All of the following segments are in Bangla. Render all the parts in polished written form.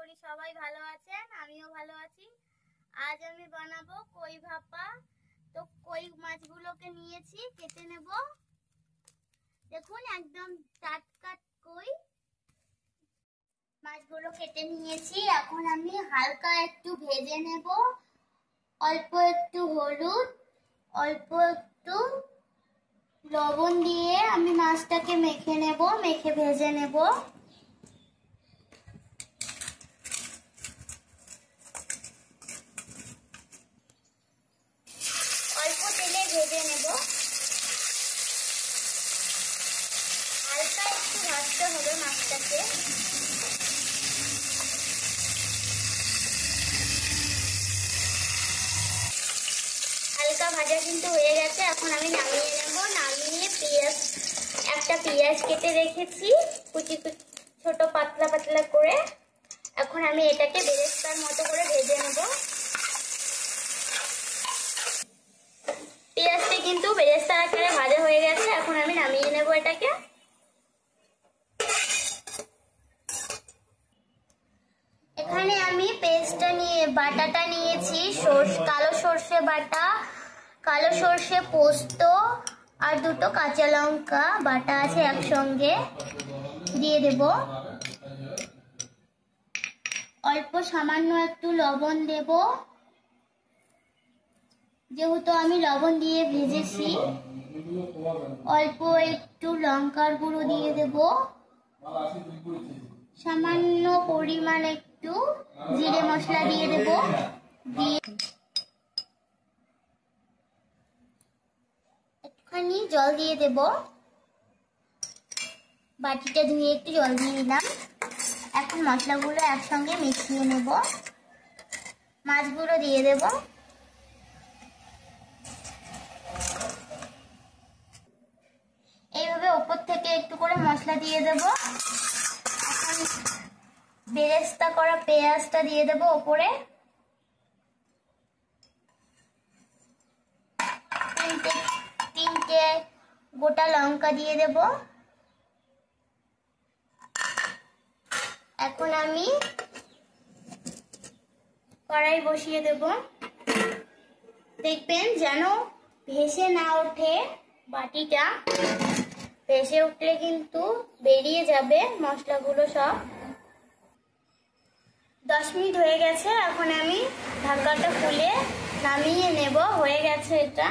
করি সবাই ভালো আছেন, আমিও ভালো আছি। আজ আমি বানাবো কই ভাপা। তো কই মাছগুলোকে নিয়েছি, কেটে নেব। দেখুন একদম টাটকা কই মাছগুলো কেটে নিয়েছি। এখন আমি হালকা একটু ভেজে নেব। অল্প একটু হলুদ, অল্প একটু লবণ দিয়ে আমি মাছটাকে মেখে নেব, মেখে ভেজে নেব। অল্প তেলে ভেজে নেব, হালকা একটু ভাজতে হবে মাছটাকে। হালকা ভাজা কিন্তু হয়ে গেছে। এখন আমি নামিয়ে নেব। নামিয়ে একটা পেঁয়াজ কেটে রেখেছি কুচি কুচি ছোট পাতলা পাতলা করে। এখন আমি এটাকে বেরেস্তার মতো করে ভেজে নেব। পেঁয়াজটা কিন্তু বেরেস্তার আকারে ভাজা হয়ে গেছে। এখন আমি নামিয়ে নেব এটাকে। এখানে আমি বাটাটা নিয়েছি, কালো সর্ষে বাটা, কালো সর্ষে পোস্ত আর দুটো কাঁচা লঙ্কা বাটা আছে একসঙ্গে, দিয়ে দেব। অল্প সামান্য একটু লবণ দেব, যেহেতু আমি লবণ দিয়ে ভেজেছি। অল্প একটু লঙ্কার গুঁড়ো দিয়ে দেব, সামান্য পরিমাণ একটু জিরে মশলা দিয়ে দেব, দিয়ে একটুখানি জল দিয়ে দেব। বাটিটা ধুয়ে একটু জল দিয়ে দিলাম। এখন মশলাগুলো একসঙ্গে মিশিয়ে নেব। মাছগুলো দিয়ে দেব। এইভাবে উপর থেকে একটু করে মশলা দিয়ে দেব। এখন বেরেস্তা করা পেঁয়াজটা দিয়ে দেব ওপরে। তিনটে গোটা লঙ্কা দিয়ে দেব। এখন আমি কড়াই বসিয়ে দেব। দেখবেন যেন ভেসে না ওঠে বাটিটা। ভেসে উঠলে কিন্তু বেরিয়ে যাবে মশলাগুলো সব। 10 মিনিট হয়ে গেছে। এখন আমি ঢাকাটা খুলে নামিয়ে নেব। হয়ে গেছে এটা।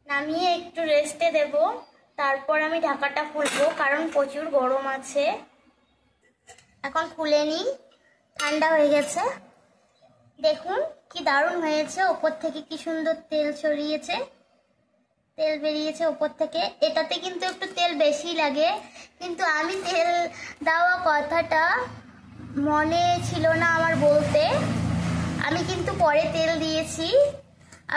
নামিয়ে একটু রেস্টে দেব, তারপর আমি ঢাকাটা খুলবো, কারণ প্রচুর গরম আছে। এখন খুলে নিই, ঠান্ডা হয়ে গেছে। দেখুন কি দারুণ হয়েছে। উপর থেকে কি সুন্দর তেল ছড়িয়েছে, তেল বেরিয়েছে উপর থেকে। এটাতে কিন্তু একটু তেল বেশি লাগে, কিন্তু আমি তেল দেওয়া কথাটা মনে ছিল না আমার বলতে। আমি কিন্তু পরে তেল দিয়েছি।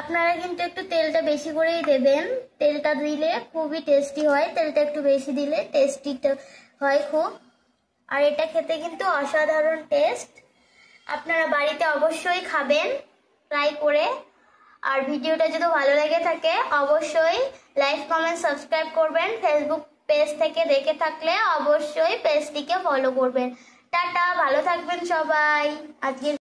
আপনারা কিন্তু একটু তেলটা বেশি করেই দেবেন। তেলটা দিলে খুবই টেস্টি হয়। তেলটা একটু বেশি দিলে টেস্টিটা হয় খুব। আর এটা খেতে কিন্তু অসাধারণ টেস্ট। আপনারা বাড়িতে অবশ্যই খাবেন ট্রাই করে। আর ভিডিওটা যদি ভালো লেগে থাকে অবশ্যই লাইক, কমেন্ট, সাবস্ক্রাইব করবেন। ফেসবুক পেজ থেকে দেখে থাকলে অবশ্যই পেজটিকে ফলো করবেন। টাটা, ভালো থাকবেন সবাই। আজকে